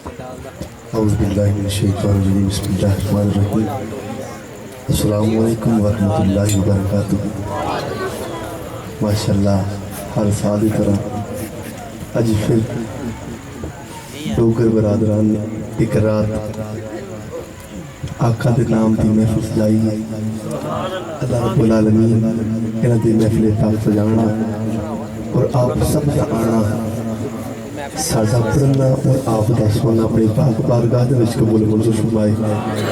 औज़ुबिल्लाहि मिनश्शैतानिर्रजीम बिस्मिल्लाहिर्रहमानिर्रहीम। अस्सलामु अलैकुम वरहमतुल्लाहि वबरकातुहू। माशाअल्लाह हर साल की तरह अज फिर डोगर बरादरान ने एक रात आका के नाम की महफिल सजाई है। अल्लाह रब्बुल आलमीन इन्हां दी महफिल पाक सजाना और आप सब का आना साडा पढ़ना और आप दा सुनना अपनी पाक बारगाह दे विच कबूल मंजूर फरमाए।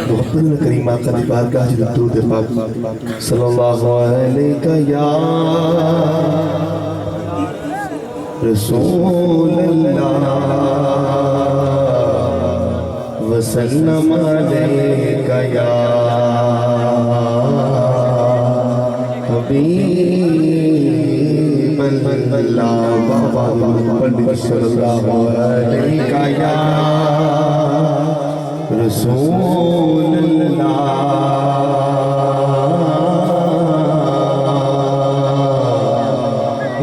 मुहब्बत करीम आका दी बारगाह च दुरूद पाक सल्लल्लाहु अलैहि या रसूल अल्लाह वसल्लम अलैका या हबीब अल्लाह पंडित सल्लल्लाहु अलैका या रसूल अल्लाह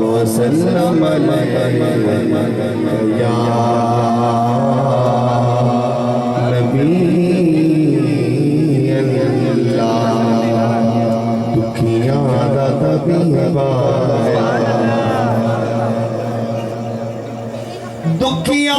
वसल्लम अलैका या दुखिया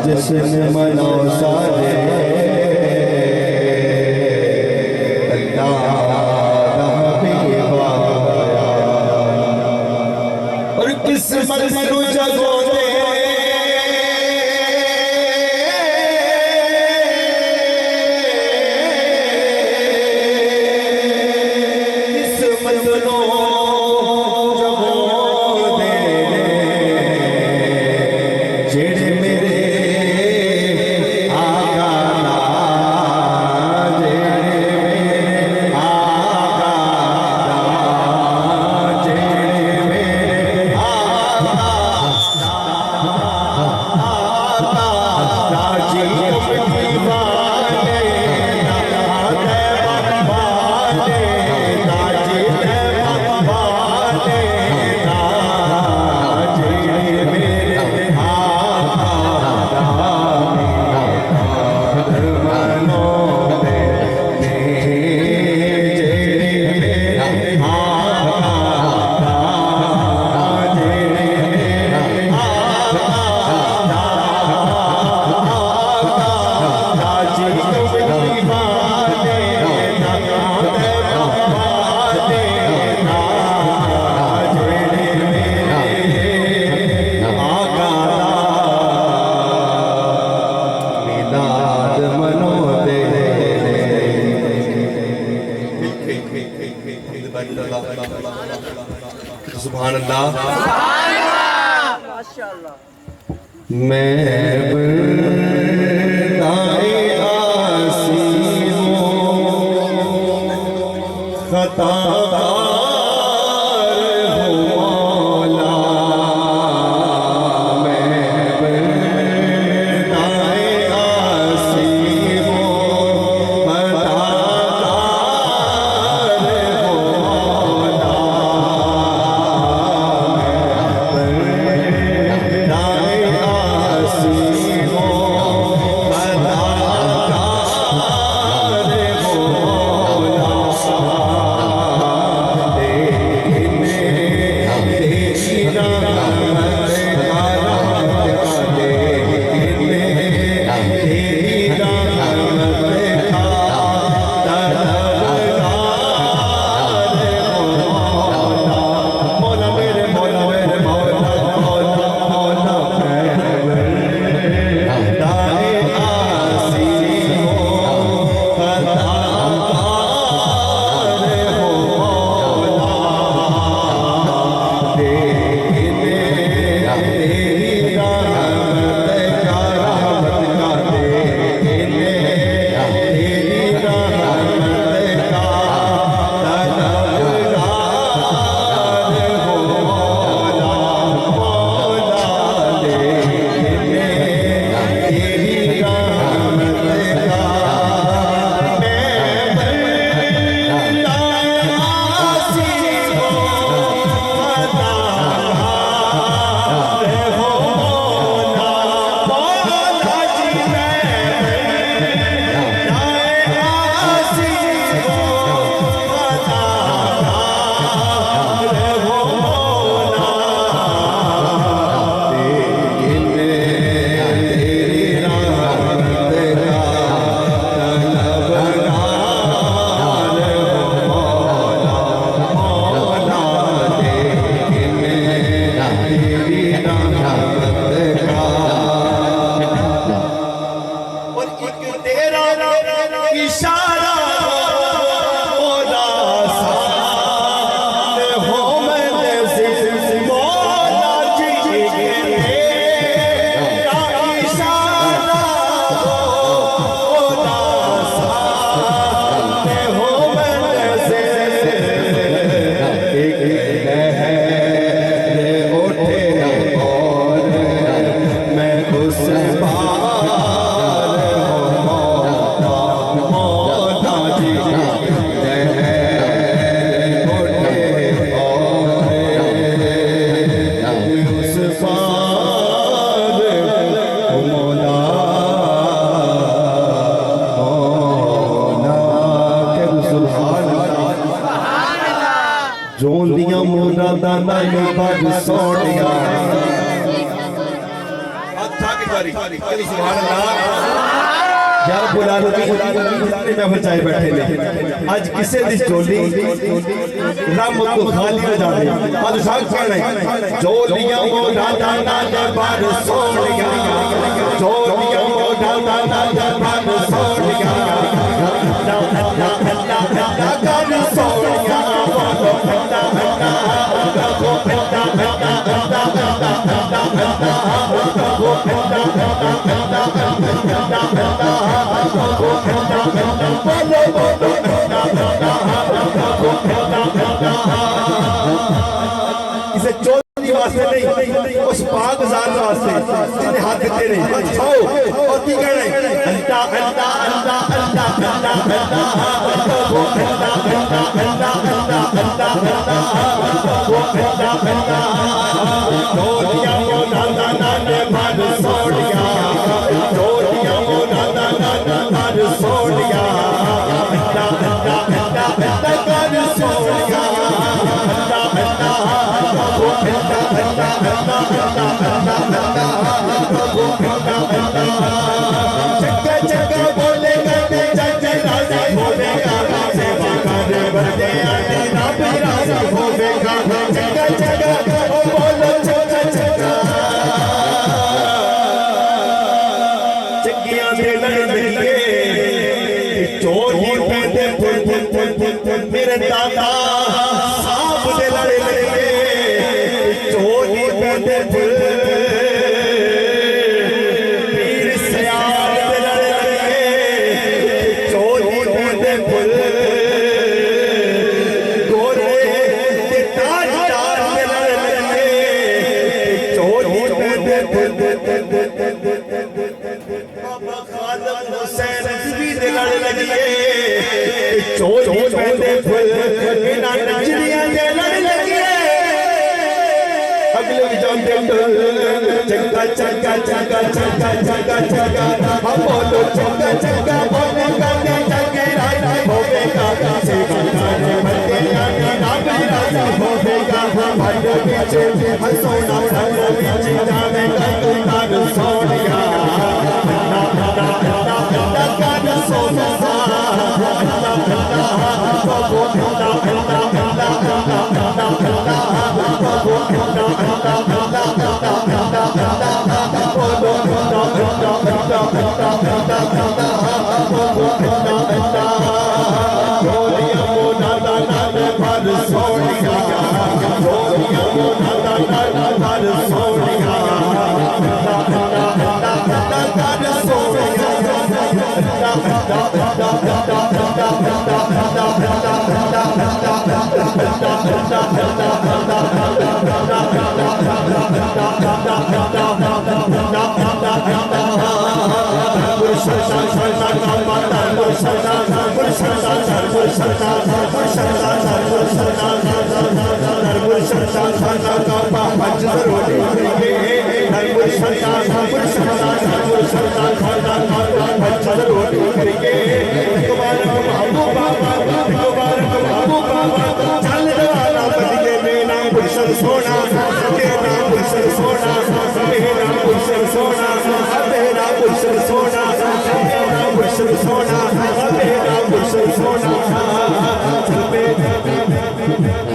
जश्न मनो सारे और किस्मत को जगो दे किस्मत को जगो दे जेड़े मेरे सुभान अल्लाह मैं बंदाए आसी हूँ खताकार हूँ मौला मैं बंदाए आसी हूँ खताकार हूँ तेरा इशारा ओला साथ हो मैंने मौला जी तेरा इशारा ओला साथ हो मैंने एक लहर उठे और मैं उस जोंदियां मोरा दा नाम बज सोनिया अच्छा की बारी कहली सुभान अल्लाह यार बुला लो जितने महफिल चाहे बैठे ने आज किसे दी चोली रब को खाली न जाने आज साग कहना जोलियां मोरा दा नाम बज सोनिया जोलियां मोरा दा नाम बज सोनिया इसे चोरी वास्ते नहीं उस पाक ज़ात वास्ते जिन्हें हाथ देते नहीं खाओ और की कह रहे अल्लाह अल्लाह अल्लाह अल्लाह चक्का चक्का बोले करते चक्के राजा होवेगा सेवा करे बंदे आते ना राजा होवेगा चक्का चक्का ओ बोलो चक्का चक्का चक्कियां दे लड़िए चोरी पैदे मेरे दादा सांप दे लड़िए चोरी पैदे चोरी पैदे फुल बिना नजरिया दे लड़ लगे अगले जानते चक्का चक्का चक्का चक्का चक्का चक्का हम बोलो चक्का चक्का बोले करते चक्के राजा होवेगा सेवा करे बंदे आते ना राजा होवेगा भाइयों पीछे हर सोना रंगों पीछे जावेगा कर सोनिया कर सोनिया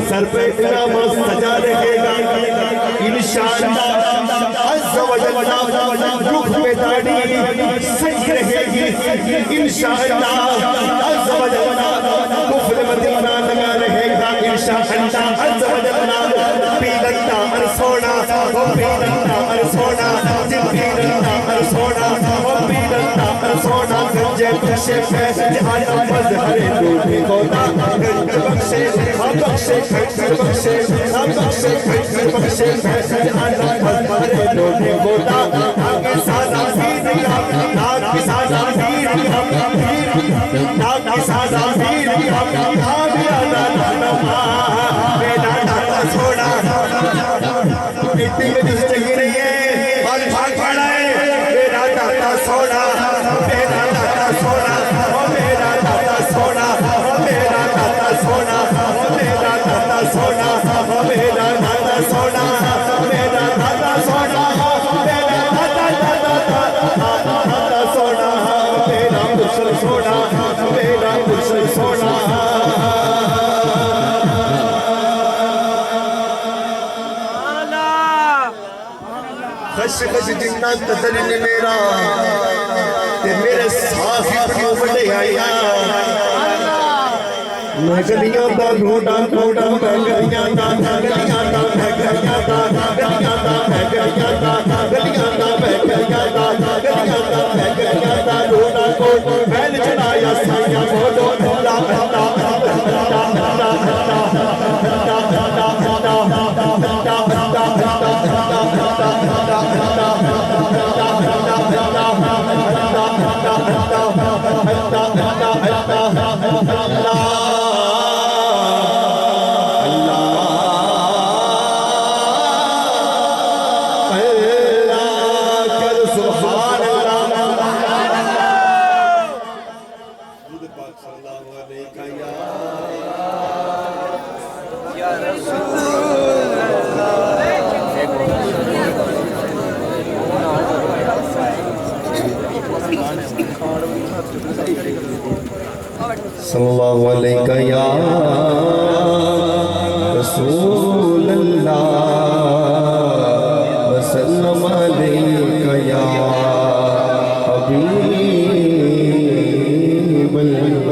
सर पे इनाम सजा रहेगा इंशाअल्लाह अज़्ज़ व जल्ल रुख पे दाढ़ी सज रहेगी इंशाअल्लाह अज़्ज़ व जल्ला कुफ्र मदीना लगा रहेगा इंशाअल्लाह अज़्ज़ व जल्ला पीरंदा और सोना ओ पीरंदा और सोना जिन पीरंदा और सोना ओ पीरंदा और सोना गंजे बख्शे जहां अब्बस हरे टूटे होता गंज बख्शे हम बख्शे खैर बख्शे हम बख्शे खैर बख्शे जहां अब्बस हरे टूटे होता आगे सादा पीर नाग की सादा पीर नाग की सादा पीर आगे आना नमा बेटा दादा छोड़ा इतनी मिस्टेक नहीं है और भाग पड़ा है मेरा दादा सोना मेरा दादा सोना ओ मेरा दादा सोना ओ मेरा दादा सोना ओ मेरा दादा सोना ओ मेरा दादा सोना मेरा दादा सोना मेरा दादा सोना मेरा मुर्शिद सोना मेरा मुर्शिद सोना खश खश जिन्ना तदलिल मेरा ते मेरे साहिब को बड़े आया मैं गलियां दा घोड़ा घोड़ा मैं गलियां दा गलियां दा मैं गलियां दा गलियां दा मैं गलियां दा गलियां दा मैं गलियां दा गलियां दा मैं गलियां दा घोड़ा को बैल चढ़ाया साया बोलो ला ला सल्लल्लाहु अलैहि या रसूल अल्लाह वसल्लम अलैका या हबीबुल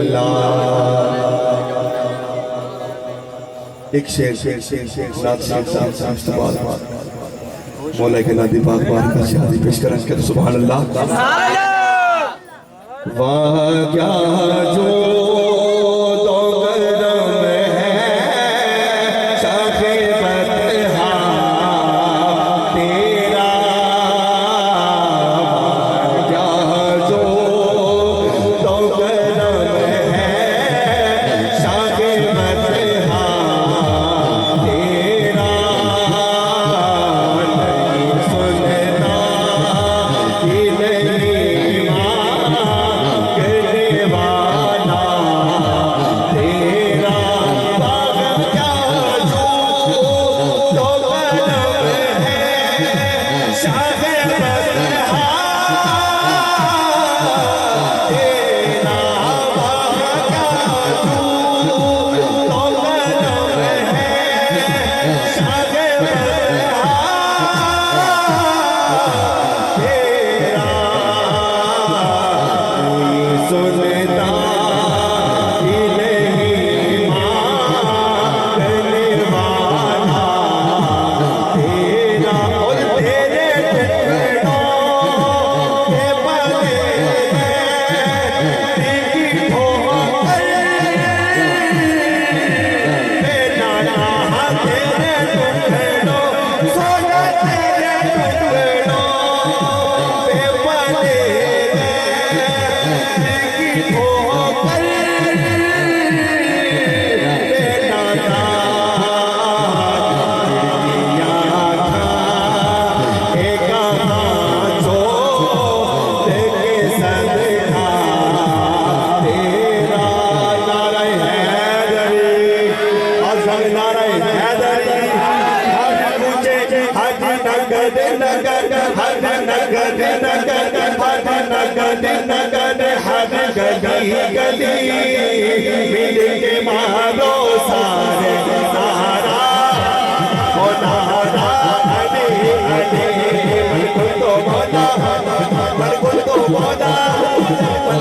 अल्लाह। एक शेर मौला के नादी पाक बार का शादी पेश करन के सुभान अल्लाह। वाह क्या जो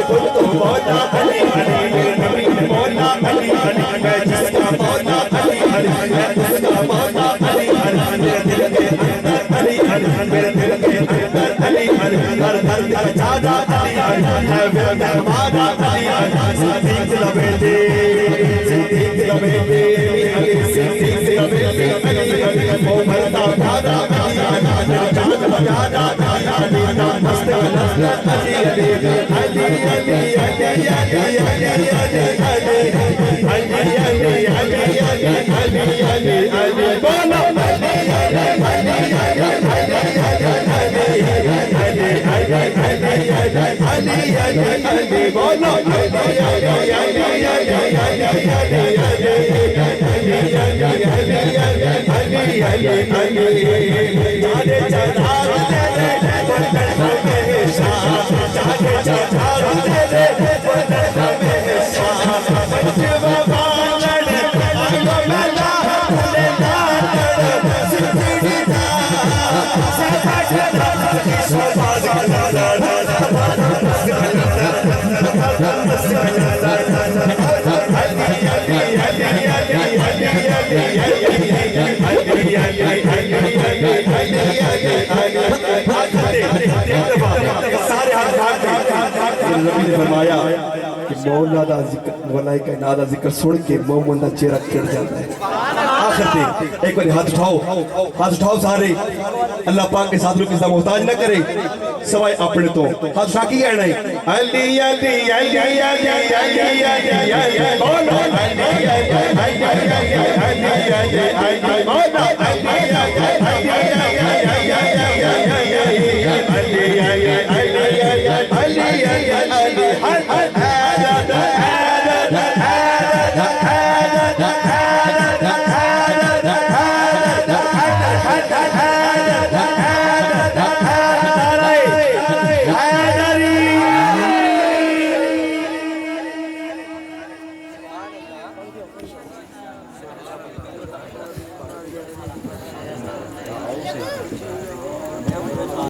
खुद तो मौला अली अली मेरे नबी ने मौला अली अली मैं जिसका मौला अली अली मैं जिसका मौला अली अली मेरे दिल के अंदर अली अली मेरे दिल के अंदर अली अली हर हर का चाचा अली अली है मेरा हमारा अली अली सिद्दीक लबेटे सिद्दीक लबेटे अली सिद्दीक लबेटे अली अली वो मरता दादा अली अली चाचा दादा अली अली मस्त अली अली अली अली अली फरमाया कि मौला दा जिक्र वलाई का नादा जिक्र सुन के मोहम्मद दा चेहरा खिड़ जाता है। आखिर ते एक बार हाथ उठाओ सारे अल्लाह पाक के साथ किसी मोहताज न करे सवाए अपने तो हाथ उठा के कहना है अली अली अली अली अली बोलो अली अली अली अली अली मौला अली